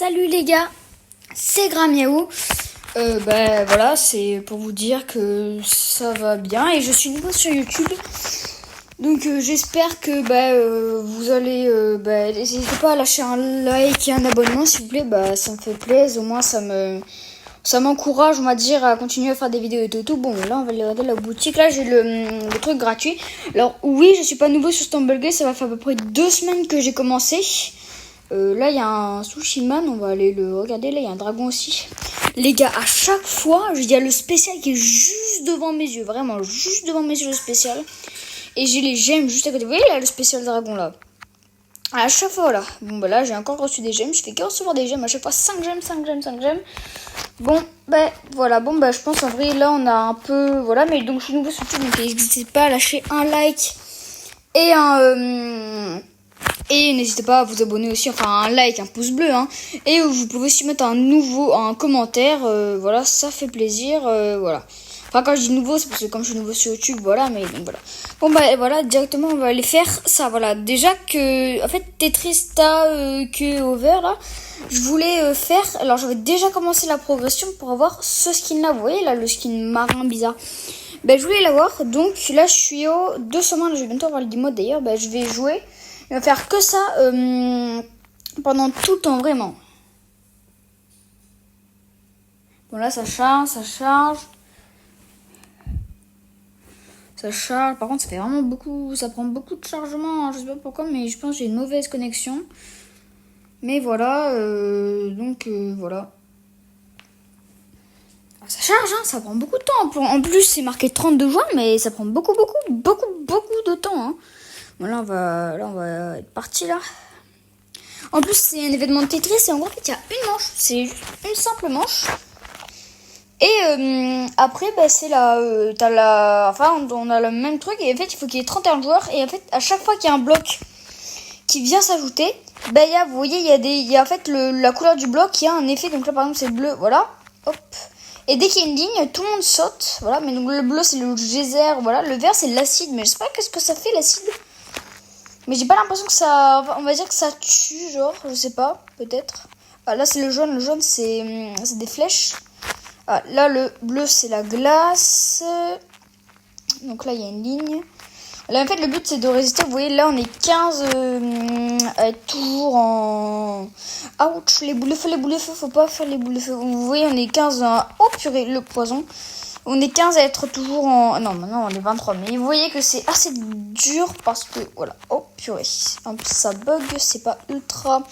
Salut les gars, c'est Gramiaou. Voilà, c'est pour vous dire que ça va bien et je suis nouveau sur YouTube. Donc j'espère que vous allez n'hésitez pas à lâcher un like et un abonnement s'il vous plaît, ça me fait plaisir, au moins ça m'encourage, on va dire, à continuer à faire des vidéos et tout. Bon, là on va aller regarder la boutique. Là j'ai le truc gratuit. Alors oui, je suis pas nouveau sur StumbleGuy, ça va faire à peu près 2 semaines que j'ai commencé. Là il y a un sushi man, on va aller le regarder. Là il y a un dragon aussi. Les gars, à chaque fois, il y a le spécial qui est juste devant mes yeux, vraiment juste devant mes yeux le spécial. Et j'ai les gemmes juste à côté. Vous voyez là le spécial dragon là. À chaque fois voilà. Bon là j'ai encore reçu des gemmes. Je fais que recevoir des gemmes à chaque fois. 5 gemmes, 5 gemmes, 5 gemmes. Bon voilà. Bon je pense en vrai là on a un peu. Voilà, mais donc je suis nouveau sur YouTube. Donc n'hésitez pas à lâcher un like et et n'hésitez pas à vous abonner aussi, enfin un like, un pouce bleu, hein. Et vous pouvez aussi mettre un commentaire, voilà, ça fait plaisir, voilà. Enfin quand je dis nouveau, c'est parce que comme je suis nouveau sur YouTube, voilà, mais donc voilà. Bon voilà, directement on va aller faire ça, voilà. Déjà que, en fait, Tetrista que Over, là, je voulais faire, alors j'avais déjà commencé la progression pour avoir ce skin là, vous voyez là, le skin marin bizarre. Je voulais l'avoir, donc là je suis au 200 mains, je vais bientôt avoir le 10 modes d'ailleurs, je vais jouer. Il va faire que ça pendant tout le temps, vraiment. Bon là ça charge. Ça charge. Par contre ça fait vraiment beaucoup. Ça prend beaucoup de chargement. Hein. Je sais pas pourquoi, mais je pense que j'ai une mauvaise connexion. Mais voilà. Voilà. Ça charge, hein, ça prend beaucoup de temps. En plus c'est marqué 32 juin, mais ça prend beaucoup de temps. Hein. Bon, là on va être parti là. En plus c'est un événement de Tetris et en gros en fait il y a une manche, c'est juste une simple manche. Et après c'est on a le même truc et en fait il faut qu'il y ait 31 joueurs et en fait à chaque fois qu'il y a un bloc qui vient s'ajouter, vous voyez il y a en fait la couleur du bloc qui a un effet. Donc là par exemple c'est bleu, voilà, hop. Et dès qu'il y a une ligne, tout le monde saute, voilà. Mais donc le bleu c'est le geyser, voilà. Le vert c'est l'acide, mais je sais pas qu'est-ce que ça fait l'acide. Mais j'ai pas l'impression que ça... On va dire que ça tue, genre, je sais pas, peut-être. Ah, là, c'est le jaune c'est des flèches. Ah, là, le bleu, c'est la glace. Donc là, il y a une ligne. Là, en fait, le but, c'est de résister. Vous voyez, là, on est 15 à être toujours en... Ouch, les boules de feu, faut pas faire les boules de feu. Vous voyez, on est 15 à... Oh, purée, le poison. On est 15 à être toujours en... Non, maintenant on est 23. Mais vous voyez que c'est assez dur parce que... Voilà. Oh, purée. Ça bug, c'est pas ultra...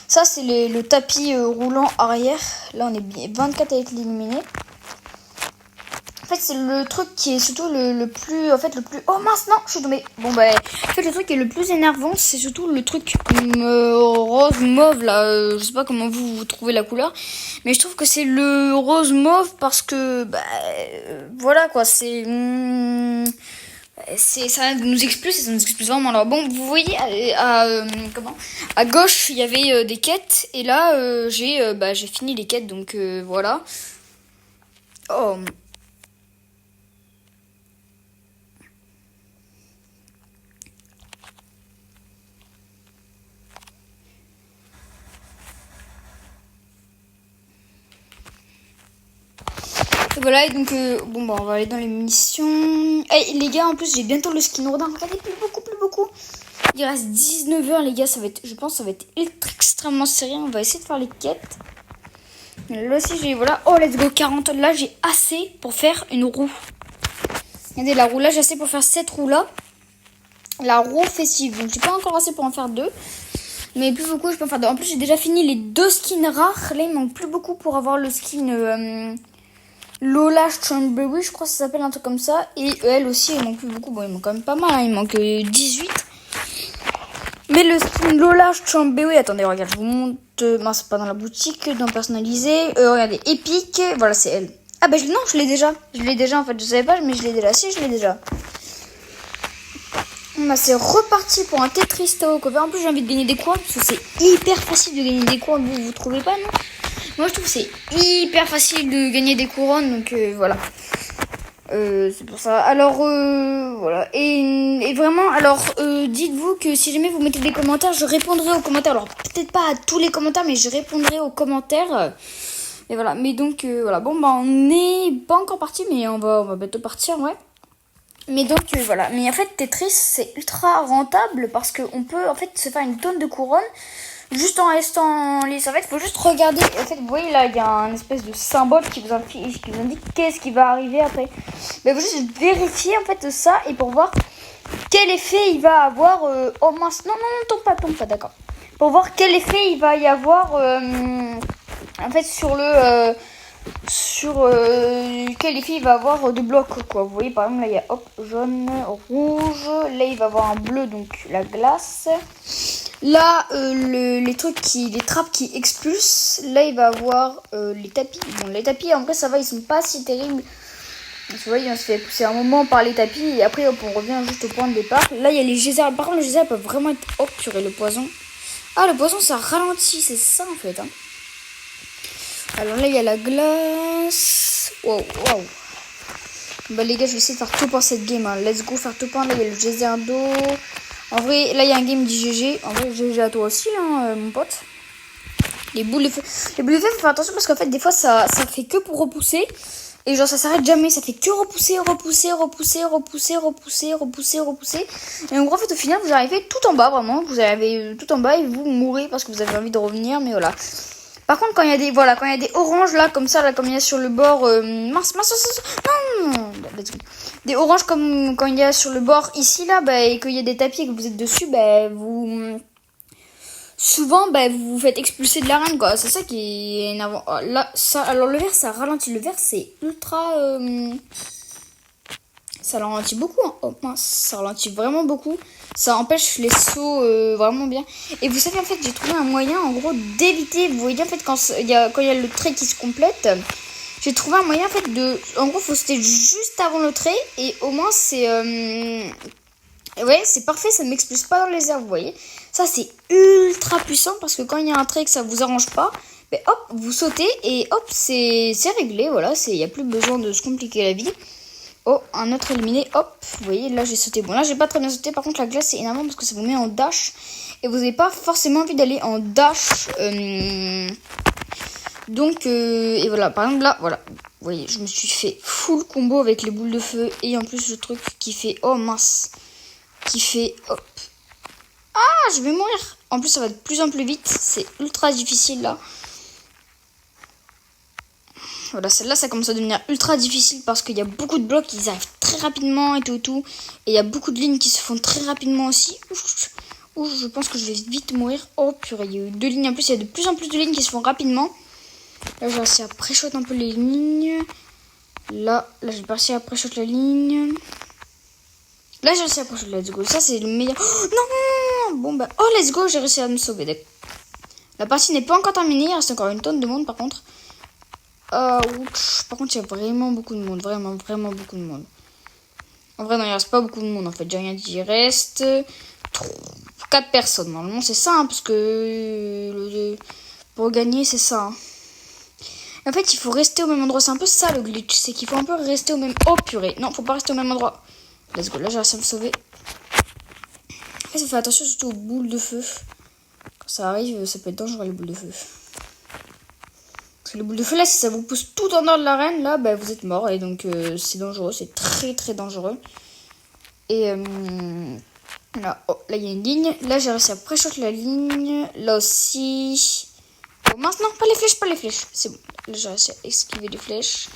Ça, c'est le tapis roulant arrière. Là, on est bien 24 à être éliminé. En fait, c'est le truc qui est surtout le plus... En fait, le plus... Oh mince, non, je suis tombée. Bon, en fait, le truc qui est le plus énervant, c'est surtout le truc rose mauve, là. Je sais pas comment vous trouvez la couleur. Mais je trouve que c'est le rose mauve parce que... voilà, quoi, c'est... ça nous explose, ça nous explose vraiment. Alors bon, vous voyez, à gauche, il y avait des quêtes. Et là, j'ai fini les quêtes, donc voilà. Oh... Voilà, et donc, on va aller dans les missions. Et les gars, en plus, j'ai bientôt le skin Rodin. Regardez, plus beaucoup. Il reste 19 heures, les gars. Je pense que ça va être extrêmement sérieux. On va essayer de faire les quêtes. Là aussi, j'ai, voilà. Oh, let's go, 40. Là, j'ai assez pour faire une roue. Regardez, la roue, là, j'ai assez pour faire cette roue-là. La roue festive. Donc, j'ai pas encore assez pour en faire 2. Mais plus beaucoup, je peux en faire 2. En plus, j'ai déjà fini les 2 skins rares. Là, il manque plus beaucoup pour avoir le skin... Lola Strawberry, je crois que ça s'appelle un truc comme ça. Et elle aussi, il manque plus beaucoup. Bon, il manque quand même pas mal, hein. Il manque 18. Mais le skin Lola Strawberry, attendez, regarde, je vous montre. C'est pas dans la boutique, dans personnalisé. Regardez, épique. Voilà, c'est elle. Ah, non, je l'ai déjà. En fait, je savais pas, mais je l'ai déjà. Si, je l'ai déjà. C'est reparti pour un Tetris Takeover. En plus, j'ai envie de gagner des couronnes parce que c'est hyper facile de gagner des couronnes. Vous trouvez pas, non? Moi, je trouve que c'est hyper facile de gagner des couronnes, donc voilà. C'est pour ça. Alors, voilà. Et vraiment, alors, dites-vous que si jamais vous mettez des commentaires, je répondrai aux commentaires. Alors, peut-être pas à tous les commentaires, mais je répondrai aux commentaires. Et voilà. Mais donc, voilà. Bon, bah, on n'est pas encore parti, mais on va bientôt partir, ouais. Mais donc, voilà. Mais en fait, Tetris, c'est ultra rentable parce qu'on peut, en fait, se faire une tonne de couronnes juste en restant en lice. En fait, il faut juste regarder. En fait, vous voyez là, il y a un espèce de symbole qui vous indique qu'est-ce qui va arriver après. Mais il faut juste vérifier en fait ça et pour voir quel effet il va avoir. Oh mince, non, tombe pas, d'accord. Pour voir quel effet il va y avoir en fait sur le quel effet il va avoir de blocs quoi. Vous voyez par exemple là il y a hop jaune, rouge, là il va avoir un bleu donc la glace. Là les trappes qui expulsent, là il va avoir les tapis. Bon les tapis en vrai ça va, ils sont pas si terribles. Vous voyez on se fait pousser un moment par les tapis et après hop, on revient juste au point de départ. Là il y a les geysers, par contre les geysers peuvent vraiment être hop purée le poison. Ah le poison ça ralentit, c'est ça en fait hein. Alors là, il y a la glace. Wow. Bah les gars, je vais essayer de faire tout pour cette game. Hein. Let's go, faire tout pour. Là, il y a le geyser d'eau. En vrai, là, il y a un game d'IGG. En vrai, GG à toi aussi, hein, mon pote. Les boules de feu. Les boules de feu, faut faire attention parce qu'en fait, des fois, ça fait que pour repousser. Et genre, ça s'arrête jamais. Ça fait que repousser. Et en gros, en fait, au final, vous arrivez tout en bas, vraiment. Vous arrivez tout en bas et vous mourrez parce que vous avez envie de revenir. Mais voilà. Par contre, quand il y a des oranges là, comme ça, là, comme il y a sur le bord, non, let's go. Des oranges comme quand il y a sur le bord ici là, bah, et qu'il y a des tapis et que vous êtes dessus, bah, souvent, bah, vous vous faites expulser de l'arène quoi. C'est ça qui est énervant. Oh, là, ça, alors le vert, ça ralentit. Le vert, c'est ultra, ça ralentit beaucoup. Hein. Oh mince, ça ralentit vraiment beaucoup. Ça empêche les sauts vraiment bien. Et vous savez, en fait, j'ai trouvé un moyen, en gros, d'éviter. Vous voyez, en fait, quand il y a le trait qui se complète, j'ai trouvé un moyen, en fait, de. En gros, faut sauter juste avant le trait. Et au moins, c'est. Ouais, c'est parfait, ça ne m'expulse pas dans les airs, vous voyez. Ça, c'est ultra puissant parce que quand il y a un trait que ça vous arrange pas, ben hop, vous sautez et hop, c'est réglé. Voilà, il n'y a plus besoin de se compliquer la vie. Oh, un autre éliminé, hop, vous voyez, là j'ai sauté. Bon, là j'ai pas très bien sauté, par contre la glace c'est énorme parce que ça vous met en dash. Et vous n'avez pas forcément envie d'aller en dash. Donc, et voilà, par exemple là, voilà. Vous voyez, je me suis fait full combo avec les boules de feu. Et en plus le truc qui fait, oh mince, qui fait, hop. Ah, je vais mourir. En plus ça va de plus en plus vite, c'est ultra difficile là. Voilà, celle-là, ça commence à devenir ultra difficile parce qu'il y a beaucoup de blocs, ils arrivent très rapidement et tout. Et il y a beaucoup de lignes qui se font très rapidement aussi. Ouh, je pense que je vais vite mourir. Oh purée, il y a eu 2 lignes en plus. Il y a de plus en plus de lignes qui se font rapidement. Là, j'ai réussi à pré-shot un peu les lignes. Là, j'ai pas réussi à pré-shot la ligne. Là, j'ai réussi à pré-shot. Let's go. Ça, c'est le meilleur. Oh, non. Bon, bah, oh, let's go. J'ai réussi à me sauver. D'accord. La partie n'est pas encore terminée. Il reste encore une tonne de monde, par contre. Par contre, il y a vraiment beaucoup de monde. Vraiment beaucoup de monde. En vrai, non, il reste pas beaucoup de monde. En fait, j'ai rien dit. Il reste 4 personnes. Normalement, c'est ça. Hein, parce que pour gagner, c'est ça. Hein. En fait, il faut rester au même endroit. C'est un peu ça le glitch. C'est qu'il faut un peu rester au même... Oh purée. Non, faut pas rester au même endroit. Let's go. Là, j'ai réussi à me sauver. En fait, ça fait attention surtout aux boules de feu. Quand ça arrive, ça peut être dangereux les boules de feu. Le boule de feu là, si ça vous pousse tout en dehors de l'arène, là, bah, vous êtes mort. Et donc, c'est dangereux, c'est très très dangereux. Et là, oh, là, il y a une ligne. Là, j'ai réussi à pré-shot la ligne. Là aussi. Oh, maintenant, pas les flèches. C'est bon. Là, j'ai réussi à esquiver les flèches.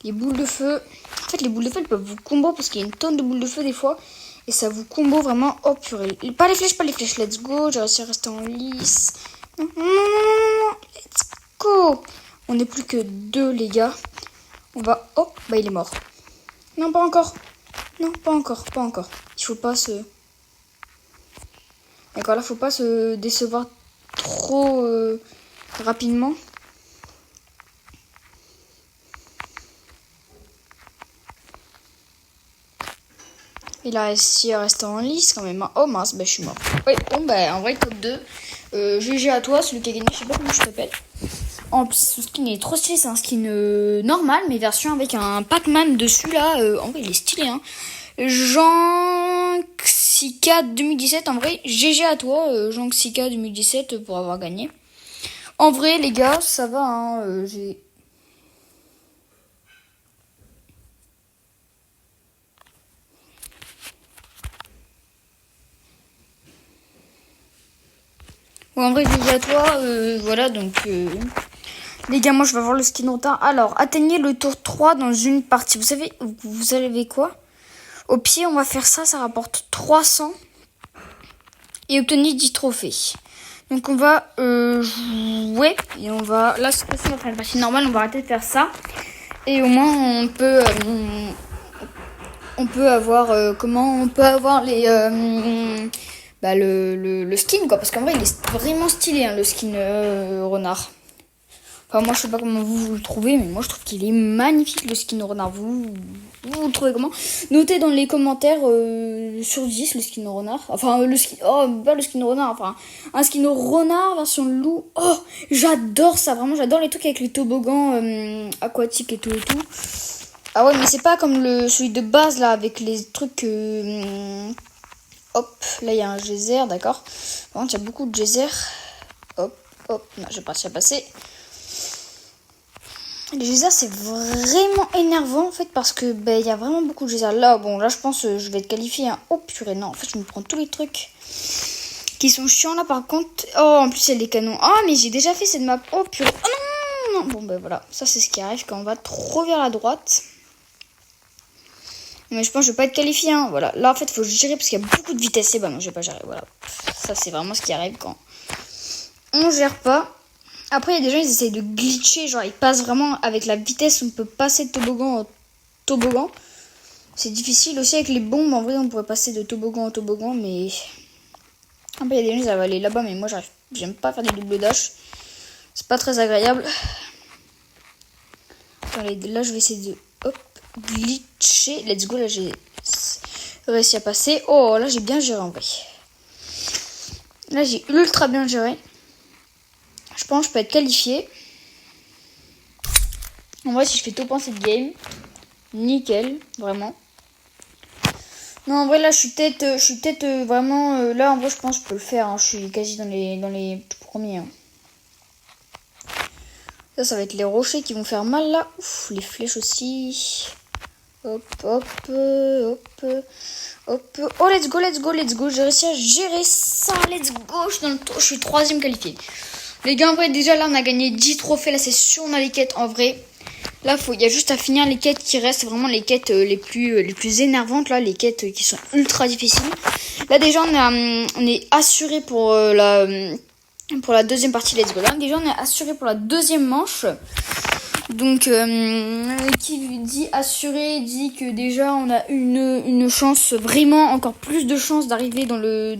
Les boules de feu. En fait, les boules de feu, elles peuvent vous combo parce qu'il y a une tonne de boules de feu des fois. Et ça vous combo vraiment. Oh purée. Pas les flèches. Let's go. J'ai réussi à rester en lice. Non. Let's go. On n'est plus que 2, les gars. On va... Oh, bah il est mort. Non, pas encore. Non, pas encore. Il faut pas se... D'accord, là, faut pas se décevoir trop rapidement. Il a réussi à rester en lice quand même. Oh mince, bah je suis mort. Oui, bon, bah en vrai, top 2. GG à toi, celui qui a gagné, je sais pas comment je t'appelle. En plus, ce skin est trop stylé, c'est un skin normal, mais version avec un Pac-Man dessus là. En vrai, il est stylé, hein. Jean Xika 2017, en vrai, GG à toi, Jean Xika 2017 pour avoir gagné. En vrai, les gars, ça va, hein, j'ai... Ouais, en vrai, GG à toi, voilà, donc... Les gars, moi, je vais voir le skin retard. Alors, atteignez le tour 3 dans une partie. Vous savez quoi? Au pied, on va faire ça, ça rapporte 300. Et obtenir 10 trophées. Donc, on va jouer. Et on va... Là, cette fois-ci, on va faire une partie normale. On va arrêter de faire ça. Et au moins, on peut avoir... comment on peut avoir les... le skin, quoi. Parce qu'en vrai, il est vraiment stylé, hein, le skin renard. Enfin, moi, je sais pas comment vous le trouvez, mais moi, je trouve qu'il est magnifique, le skin renard. Vous le trouvez comment? Notez dans les commentaires sur 10 le skin renard. Enfin, le skin... Oh, pas le skin renard. Enfin, un skin renard version loup. Oh, j'adore ça. Vraiment, j'adore les trucs avec les toboggans aquatiques et tout et tout. Ah ouais, mais c'est pas comme celui de base, là, avec les trucs... Hop, là, il y a un geyser, d'accord. Par contre, il y a beaucoup de geysers. Hop, hop. Non, j'ai pas réussi à passer. Les geysers, c'est vraiment énervant en fait parce que y a vraiment beaucoup de geysers. Là, bon, là je pense je vais être qualifiée. Hein. Oh purée, non, en fait je me prends tous les trucs qui sont chiants là par contre. Oh, en plus il y a des canons. Oh, mais j'ai déjà fait cette map. Oh purée. Oh non. Bon, voilà, ça c'est ce qui arrive quand on va trop vers la droite. Mais je pense que je vais pas être qualifiée. Hein. Voilà, là en fait il faut gérer parce qu'il y a beaucoup de vitesse. Et bah non, je vais pas gérer. Voilà, ça c'est vraiment ce qui arrive quand on gère pas. Après, il y a des gens, ils essayent de glitcher. Genre, ils passent vraiment avec la vitesse. On peut passer de toboggan en toboggan. C'est difficile aussi avec les bombes. En vrai, on pourrait passer de toboggan en toboggan. Mais après, il y a des gens, ils vont aller là-bas. Mais moi, j'aime pas faire des doubles dash. C'est pas très agréable. Allez, là, je vais essayer de glitcher. Let's go. Là, j'ai réussi à passer. Oh, là, j'ai bien géré en vrai. Là, j'ai ultra bien géré. Je pense que je peux être qualifié. En vrai, si je fais top 1 cette game, nickel, vraiment. Non, en vrai, là, je suis peut-être vraiment... là, en vrai, je pense que je peux le faire. Hein. Je suis quasi dans les tout premiers. Hein. Ça va être les rochers qui vont faire mal, là. Ouf, les flèches aussi. Hop, hop, hop, hop. Oh, let's go, let's go, let's go. J'ai réussi à gérer ça. Let's go. Je suis 3ème qualifié. Les gars, en vrai, déjà, là, on a gagné 10 trophées. Là, c'est sûr, on a les quêtes. En vrai, là, il y a juste à finir les quêtes qui restent. Vraiment, les quêtes les plus énervantes. Là, les quêtes qui sont ultra difficiles. Là, déjà, on est assuré pour la deuxième partie. Let's go. Là, déjà, on est assuré pour la deuxième manche. Donc, qui dit assuré, dit que déjà, on a une chance, vraiment encore plus de chance d'arriver dans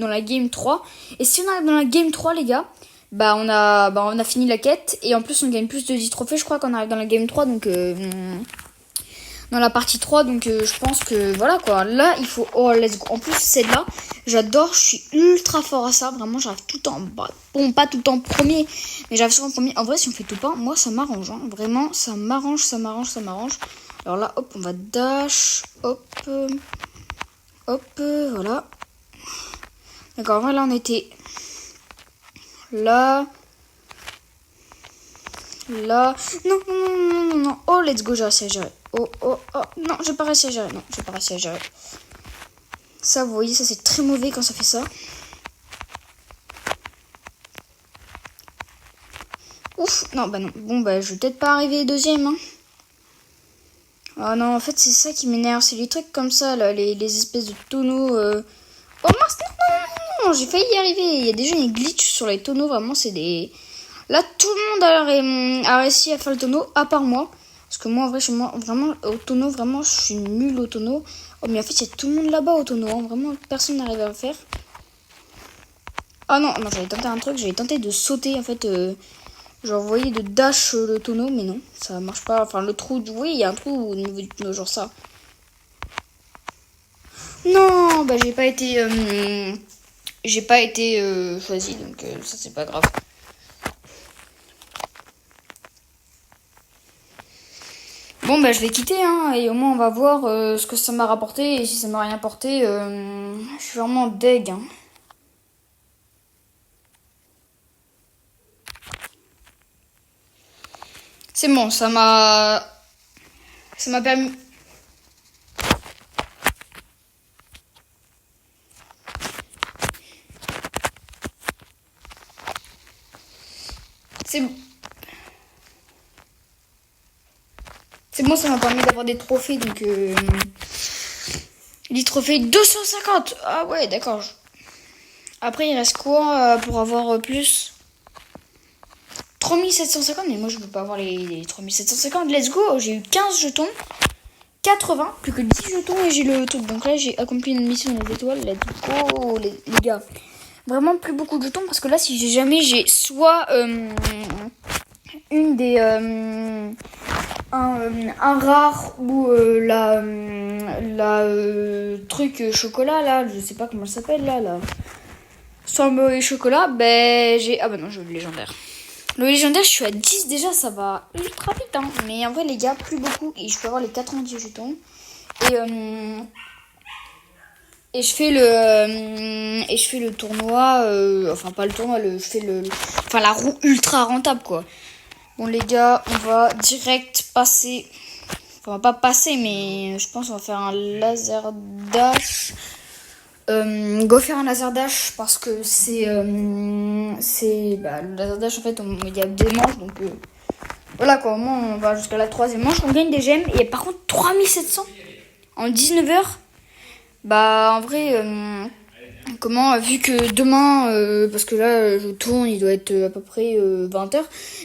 la game 3. Et si on arrive dans la game 3, les gars... on a fini la quête et en plus on gagne plus de 10 trophées, je crois qu'on arrive dans la game 3 donc dans la partie 3 donc je pense que voilà quoi. Là il faut let's go. En plus celle-là, j'adore, je suis ultra fort à ça, vraiment j'arrive tout le temps bon pas tout le temps premier, mais j'arrive souvent premier. En vrai si on fait tout pas, moi ça m'arrange hein. Vraiment ça m'arrange. Alors là hop, on va dash, hop voilà. D'accord, voilà, on était là. Non. Oh, let's go, j'ai réussi à gérer. Oh. Non, j'ai pas réussi à gérer. Ça, vous voyez, ça c'est très mauvais quand ça fait ça. Ouf, non, non. Bon, je vais peut-être pas arriver deuxième. Hein. Ah non, en fait, c'est ça qui m'énerve. C'est les trucs comme ça, là, les espèces de tonneaux. Oh, mince, non, j'ai failli y arriver. Il y a déjà une glitch sur les tonneaux, vraiment, c'est des... Là, tout le monde a réussi à faire le tonneau, à part moi. Parce que moi, en vrai, chez moi, vraiment, au tonneau, vraiment, je suis nulle au tonneau. Oh, mais en fait, il y a tout le monde là-bas au tonneau. Hein. Vraiment, personne n'arrive à le faire. Ah non, j'avais tenté un truc. J'avais tenté de sauter, en fait. Genre, vous voyez, de dash le tonneau. Mais non, ça marche pas. Enfin, le trou, vous voyez, il y a un trou au niveau du tonneau, genre ça. Non, j'ai pas été... j'ai pas été choisi, donc ça c'est pas grave. Bon bah je vais quitter hein, et au moins on va voir ce que ça m'a rapporté, et si ça m'a rien apporté, je suis vraiment deg hein. C'est bon, ça m'a permis. C'est bon, ça m'a permis d'avoir des trophées, donc les trophées 250. Ah ouais, d'accord. Après, il reste quoi pour avoir plus 3750, mais moi je peux pas avoir les 3750. Let's go, j'ai eu 15 jetons, 80, plus que 10 jetons et j'ai le truc. Donc là, j'ai accompli une mission des étoiles. Let's go, les gars. Vraiment plus beaucoup de jetons parce que là, si j'ai soit une des un rare ou la truc chocolat là, je sais pas comment ça s'appelle là, soit et chocolat, ben j'ai ah bah non, je veux le légendaire. Le légendaire, je suis à 10 déjà, ça va ultra vite hein. Mais en vrai les gars, plus beaucoup et je peux avoir les 90 jetons et je fais le tournoi enfin pas le tournoi, enfin la roue ultra rentable quoi. Bon les gars, on va direct passer. Enfin, on va pas passer, mais je pense qu'on va faire un laser dash. Go faire un laser dash parce que c'est le laser dash en fait il y a des manches donc voilà quoi, au moins on va jusqu'à la 3e manche, on gagne des gemmes et par contre 3700 en 19 heures. Bah en vrai vu que demain, parce que là je tourne, il doit être à peu près 20h,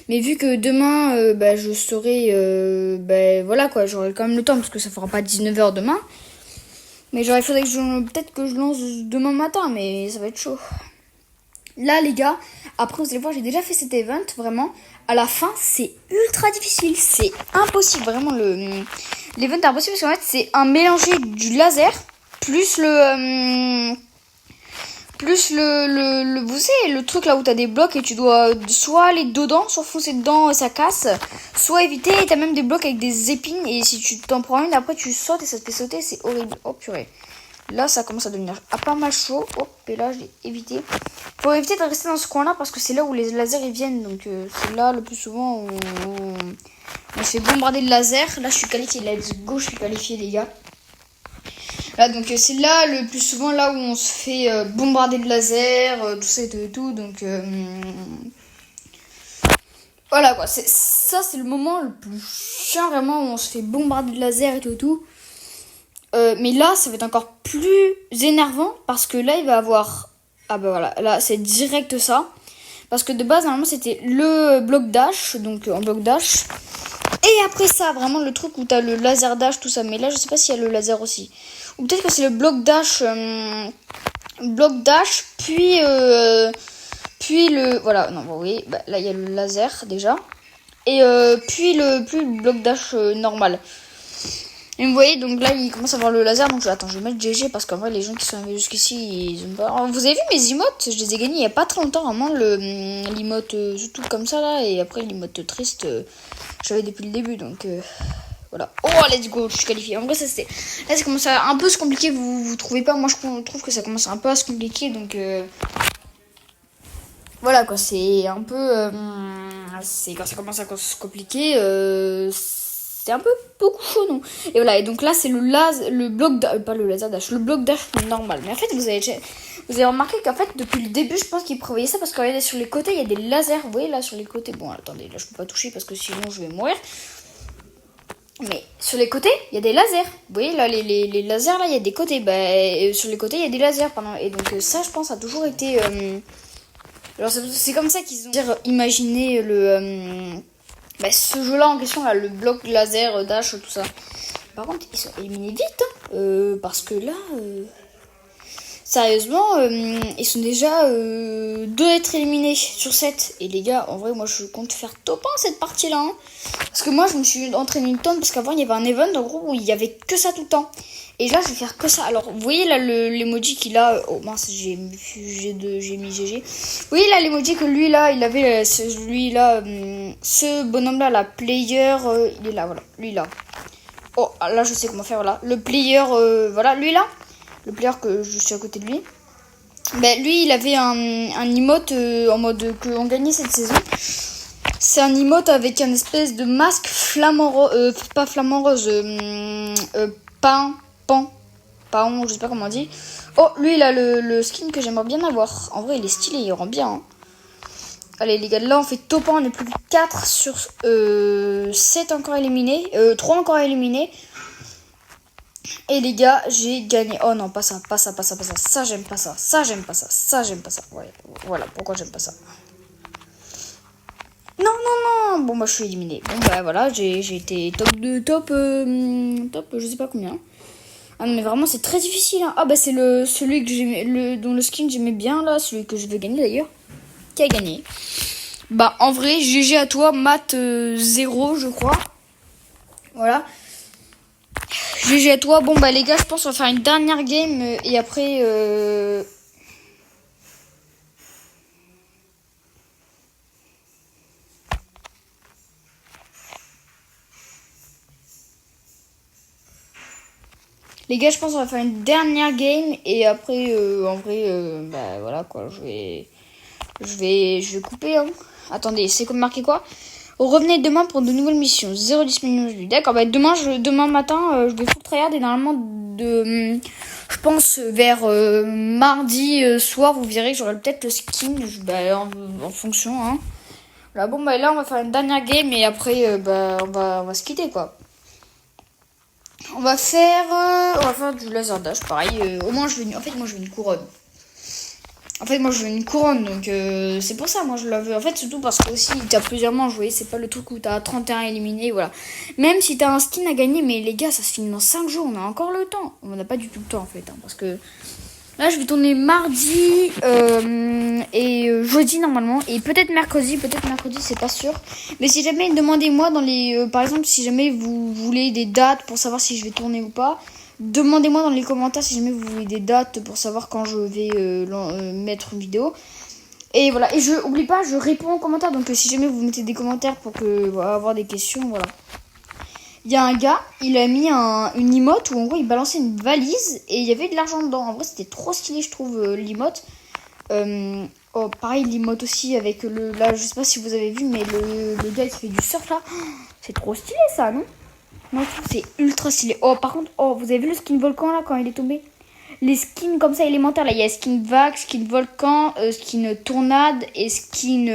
mais vu que demain je serai, voilà quoi, j'aurai quand même le temps parce que ça fera pas 19h demain, mais il faudrait que peut-être que je lance demain matin, mais ça va être chaud. Là les gars, après vous allez voir, j'ai déjà fait cet event, vraiment, à la fin c'est ultra difficile, c'est impossible, vraiment l'event est impossible parce qu'en fait c'est un mélangé du laser plus vous savez, le truc là où t'as des blocs et tu dois soit aller dedans, soit foncer dedans et ça casse, soit éviter, et t'as même des blocs avec des épines et si tu t'en prends une, après tu sautes et ça te fait sauter, c'est horrible. Oh purée. Là ça commence à devenir pas mal chaud. Hop, et là je l'ai évité. Faut éviter de rester dans ce coin là parce que c'est là où les lasers ils viennent, donc c'est là le plus souvent où on se fait bombarder de laser. Là je suis qualifié, let's go, je suis qualifié les gars. Là, donc c'est là le plus souvent là où on se fait bombarder de laser, tout ça et tout, donc voilà quoi, c'est le moment le plus chiant vraiment où on se fait bombarder de laser et tout. Mais là ça va être encore plus énervant parce que là il va avoir, ah bah voilà, là c'est direct ça, parce que de base normalement c'était le bloc dash, donc en bloc dash. Et après ça, vraiment le truc où t'as le laser dash, tout ça. Mais là, je sais pas s'il y a le laser aussi. Ou peut-être que c'est le bloc dash, puis le... Voilà, non, bon, oui, bah, là, il y a le laser, déjà. Et puis le bloc dash normal. Et vous voyez, donc là, il commence à avoir le laser. Donc, attends, je vais mettre GG parce qu'en vrai, les gens qui sont arrivés jusqu'ici, ils ont pas... Alors, vous avez vu mes emotes? Je les ai gagnés il y a pas très longtemps. Vraiment, l'emote tout comme ça, là. Et après, l'emote triste, j'avais depuis le début. Donc, voilà. Oh, let's go, je suis qualifiée. En vrai, ça, c'était... Là, ça commence à un peu se compliquer. Vous trouvez pas? Moi, je trouve que ça commence un peu à se compliquer. Donc, voilà, quoi. C'est un peu... c'est quand ça commence à se compliquer... c'est un peu beaucoup chaud, non? Et voilà, et donc là, c'est le bloc dash, pas le laser dash, le bloc dash normal. Mais en fait, vous avez remarqué qu'en fait, depuis le début, je pense qu'ils prévoyaient ça parce que regardez, sur les côtés, il y a des lasers. Vous voyez, là, sur les côtés, bon, attendez, là, je peux pas toucher parce que sinon, je vais mourir. Mais sur les côtés, il y a des lasers. Vous voyez, là, les lasers, là, il y a des côtés. Sur les côtés, il y a des lasers, pardon. Et donc, ça, je pense, a toujours été... Alors, c'est comme ça qu'ils ont imaginé ce jeu-là en question, là, le bloc laser, dash, tout ça. Par contre, ils sont éliminés vite, parce que là, Sérieusement, ils sont déjà 2 à être éliminés sur 7. Et les gars, en vrai, moi je compte faire top 1 cette partie-là. Hein. Parce que moi je me suis entraîné une tonne parce qu'avant il y avait un event en gros où il y avait que ça tout le temps. Et là je vais faire que ça. Alors vous voyez là l'emoji qu'il a. Oh mince, j'ai mis GG. Vous voyez là l'emoji que lui là, il avait ce bonhomme là, la player, il est là, voilà, lui là. Oh là je sais comment faire, voilà. Le player, voilà, lui là. Le player que je suis à côté de lui. Ben, lui, il avait un emote en mode qu'on gagnait cette saison. C'est un emote avec un espèce de masque flamant rose. Pas flamant rose. Paon, je sais pas comment on dit. Oh, lui, il a le skin que j'aimerais bien avoir. En vrai, il est stylé, il rend bien. Hein. Allez, les gars, là, on fait top 1. On est plus que 4 sur 7 encore éliminés. 3 encore éliminés. Et les gars, j'ai gagné. Oh non, pas ça. Ça, j'aime pas ça. Ça, j'aime pas ça. Ouais, voilà, pourquoi j'aime pas ça. Non. Bon, bah, je suis éliminé. Bon, bah, voilà, j'ai été top, je sais pas combien. Ah non, mais vraiment, c'est très difficile. Hein. Ah, bah, c'est celui que j'aimais, dont le skin j'aimais bien, là. Celui que je veux gagner, d'ailleurs. Qui a gagné. Bah, en vrai, GG à toi, Math 0, je crois. Voilà. GG à toi. Bon, bah, les gars, je pense qu'on va faire une dernière game. Et après... Les gars, je pense qu'on va faire une dernière game. Et après, en vrai, bah, voilà, quoi. Je vais couper, hein. Attendez, c'est comme marqué quoi? Revenez demain pour de nouvelles missions. 0 disponible. D'accord, bah demain matin, je vais full tryhard et normalement je pense vers mardi soir, vous verrez que j'aurai peut-être le skin en fonction. Hein. Là, bon, bah là, on va faire une dernière game et après, on va se quitter quoi. On va faire du laser dash, pareil. Au moins, moi, je veux une couronne. Moi, je veux une couronne, donc c'est pour ça, moi, je la veux. En fait, surtout parce que aussi, t'as plusieurs manches, vous voyez, c'est pas le truc où t'as 31 éliminés, voilà. Même si t'as un skin à gagner, mais les gars, ça se finit dans 5 jours, on a encore le temps. On n'a pas du tout le temps, en fait, hein, parce que là, je vais tourner mardi et jeudi, normalement, et peut-être mercredi, c'est pas sûr. Mais si jamais, demandez-moi dans les... par exemple, si jamais vous voulez des dates pour savoir si je vais tourner ou pas... Demandez-moi dans les commentaires si jamais vous voulez des dates pour savoir quand je vais mettre une vidéo. Et voilà, et je oublie pas, je réponds aux commentaires. Donc si jamais vous mettez des commentaires pour avoir des questions, voilà. Il y a un gars, il a mis une emote où en gros il balançait une valise et il y avait de l'argent dedans. En vrai c'était trop stylé je trouve l'emote. Pareil l'emote aussi avec là je sais pas si vous avez vu mais le gars qui fait du surf là. C'est trop stylé ça non? Moi, je trouve que c'est ultra stylé. Oh, par contre, vous avez vu le skin volcan, là, quand il est tombé? Les skins comme ça, élémentaires, là, il y a skin vague, skin volcan, skin tornade et skin...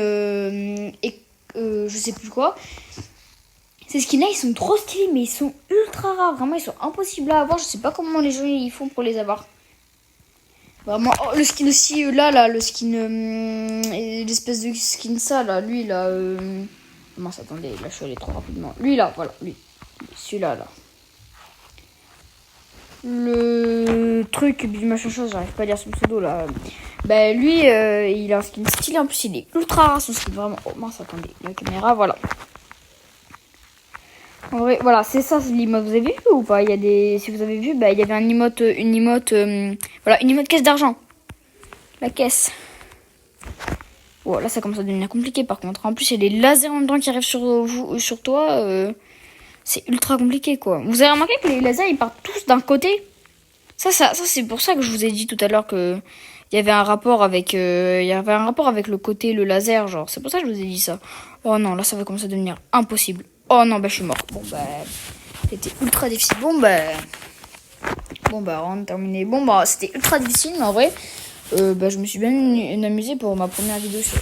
je sais plus quoi. Ces skins-là, ils sont trop stylés, mais ils sont ultra rares. Vraiment, ils sont impossibles à avoir. Je sais pas comment les gens, ils font pour les avoir. Vraiment, le skin aussi, le skin... l'espèce de skin ça, là, lui, là... Mince, attendez, là, je suis allé trop rapidement. Lui, là, voilà, lui. Celui-là, là. Le truc du machin chose, j'arrive pas à dire son pseudo, là. Bah, lui, il a un skin stylé. En plus, il est ultra rare, son skin, vraiment. Oh, mince, attendez, la caméra, voilà. En vrai, voilà, c'est ça, l'emote. Vous avez vu ou pas? Il y a des... Si vous avez vu, bah, il y avait une emote, voilà, une emote caisse d'argent. La caisse. Oh, là, ça commence à devenir compliqué, par contre. En plus, il y a des lasers en dedans qui arrivent sur toi, c'est ultra compliqué quoi. Vous avez remarqué que les lasers ils partent tous d'un côté. Ça c'est pour ça que je vous ai dit tout à l'heure que il y avait un rapport avec le côté le laser genre. C'est pour ça que je vous ai dit ça. Oh non là ça va commencer à devenir impossible. Oh non bah je suis mort. Bon bah c'était ultra difficile. Bon bah on a terminé. Bon bah c'était ultra difficile mais en vrai je me suis bien amusé pour ma première vidéo sur.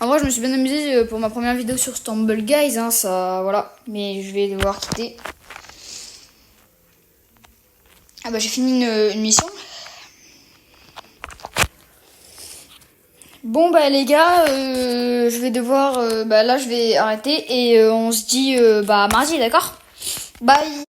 En vrai, je me suis bien amusée pour ma première vidéo sur Stumble Guys, hein, ça, voilà. Mais je vais devoir quitter. Ah bah j'ai fini une mission. Bon bah les gars, je vais devoir, là je vais arrêter et on se dit mardi, d'accord? Bye.